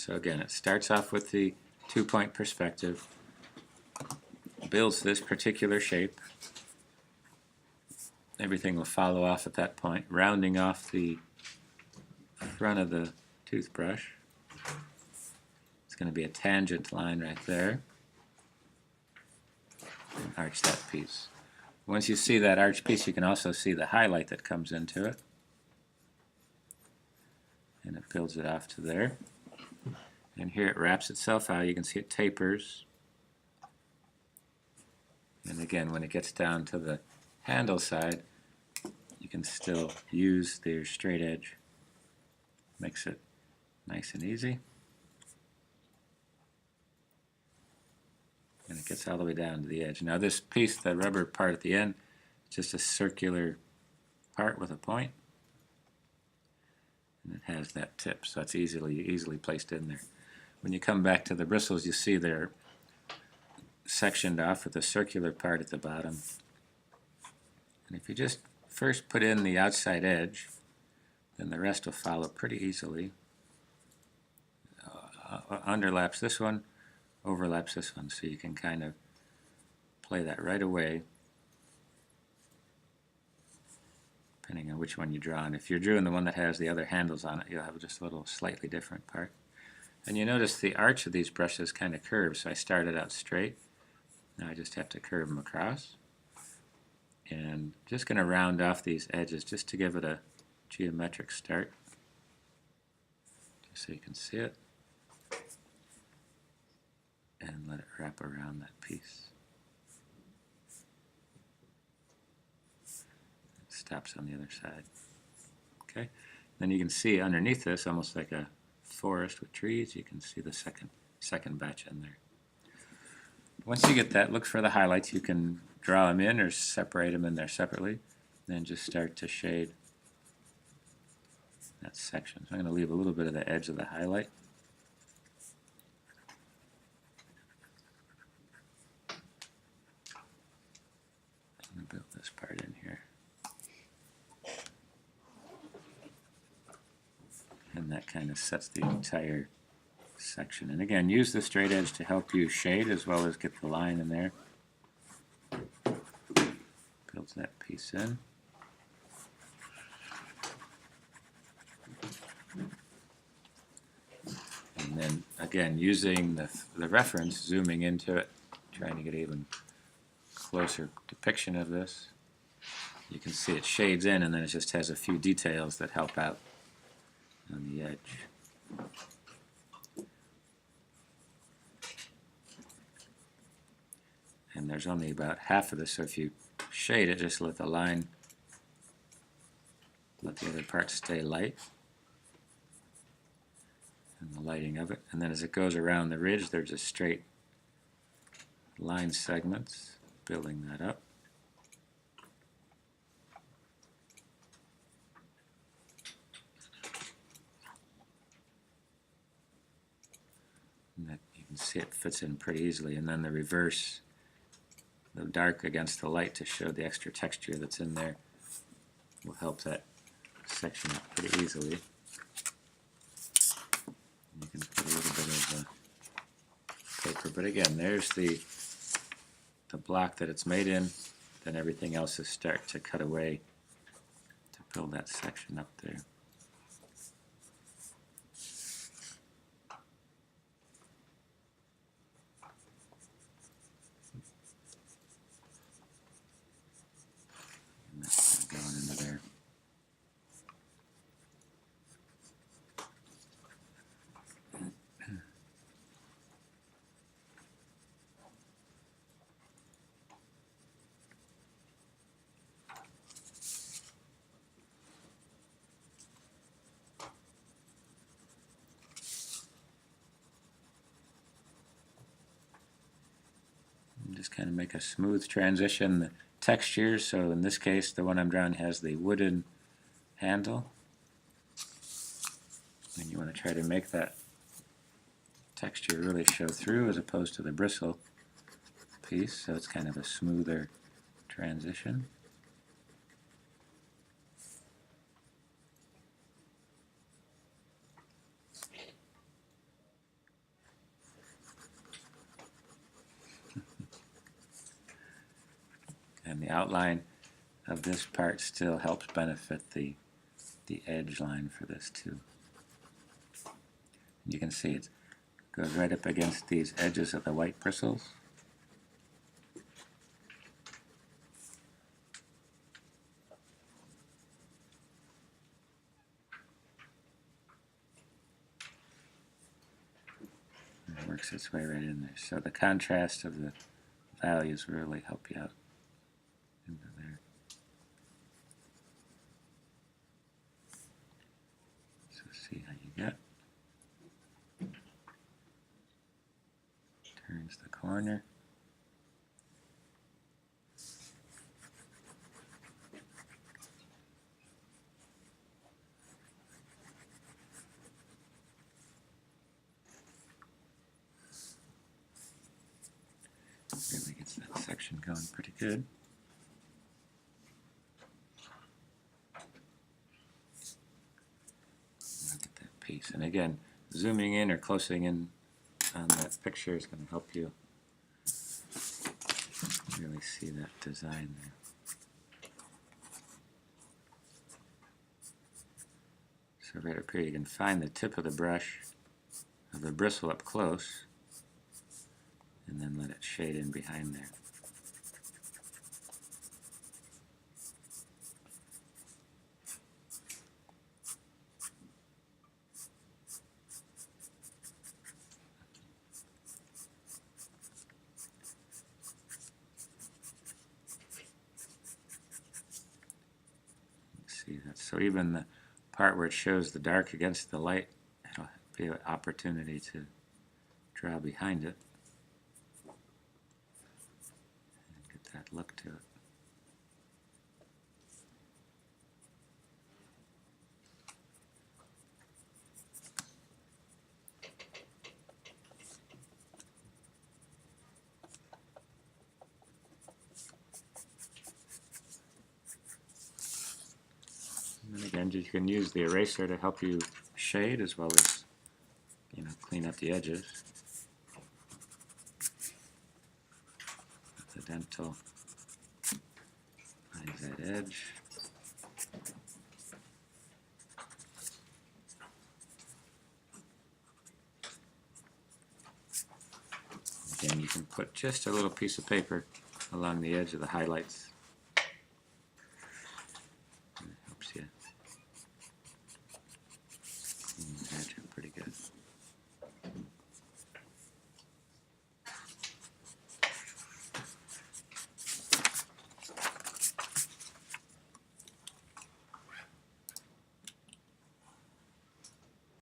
So again, it starts off with the two-point perspective, builds this particular shape. Everything will follow off at that point, rounding off the front of the toothbrush. It's going to be a tangent line right there. And arch that piece. Once you see that arch piece, you can also see the highlight that comes into it. And it builds it off to there. And here it wraps itself out. You can see it tapers. And again, when it gets down to the handle side, you can still use the straight edge. Makes it nice and easy. And it gets all the way down to the edge. Now this piece, the rubber part at the end, is just a circular part with a point. And it has that tip, so it's easily placed in there. When you come back to the bristles, you see they're sectioned off with a circular part at the bottom. And if you just first put in the outside edge, then the rest will follow pretty easily. Underlaps this one, overlaps this one, so you can kind of play that right away, depending on which one you draw. And if you're drawing the one that has the other handles on it, you'll have just a little slightly different part. And you notice the arch of these brushes kind of curves, so I started out straight. Now I just have to curve them across. And just going to round off these edges just to give it a geometric start, just so you can see it. And let it wrap around that piece. It stops on the other side. Okay. Then you can see underneath this, almost like a forest with trees, you can see the second batch in there. Once you get that, look for the highlights. You can draw them in or separate them in there separately. Then just start to shade that section. So I'm going to leave a little bit of the edge of the highlight. I'm going to build this part in here. And that kind of sets the entire section. And again, use the straight edge to help you shade as well as get the line in there. Builds that piece in. And then again, using the reference, zooming into it, trying to get even closer depiction of this. You can see it shades in, and then it just has a few details that help out on the edge. And there's only about half of this, so if you shade it, just let the line, let the other part stay light, and the lighting of it. And then as it goes around the ridge, they're just straight line segments, building that up. And that, you can see it fits in pretty easily. And then the reverse, the dark against the light to show the extra texture that's in there, will help that section up pretty easily. You can put a little bit of paper, but again, there's the block that it's made in. Then everything else is start to cut away to build that section up there. And that's going into there. Just kind of make a smooth transition. The textures, so in this case the one I'm drawing has the wooden handle, and you want to try to make that texture really show through as opposed to the bristle piece, so it's kind of a smoother transition. The outline of this part still helps benefit the edge line for this too. You can see it goes right up against these edges of the white bristles. And it works its way right in there. So the contrast of the values really help you out into there. So see how you get. Turns the corner. Really gets that section going pretty good. Look at that piece. And again, zooming in or closing in on that picture is going to help you really see that design there. So right up here you can find the tip of the brush, of the bristle up close, and then let it shade in behind there. See that? So even the part where it shows the dark against the light, it'll be an opportunity to draw behind it and get that look to it. And again, you can use the eraser to help you shade as well as, clean up the edges. The dental finds that edge. Again, you can put just a little piece of paper along the edge of the highlights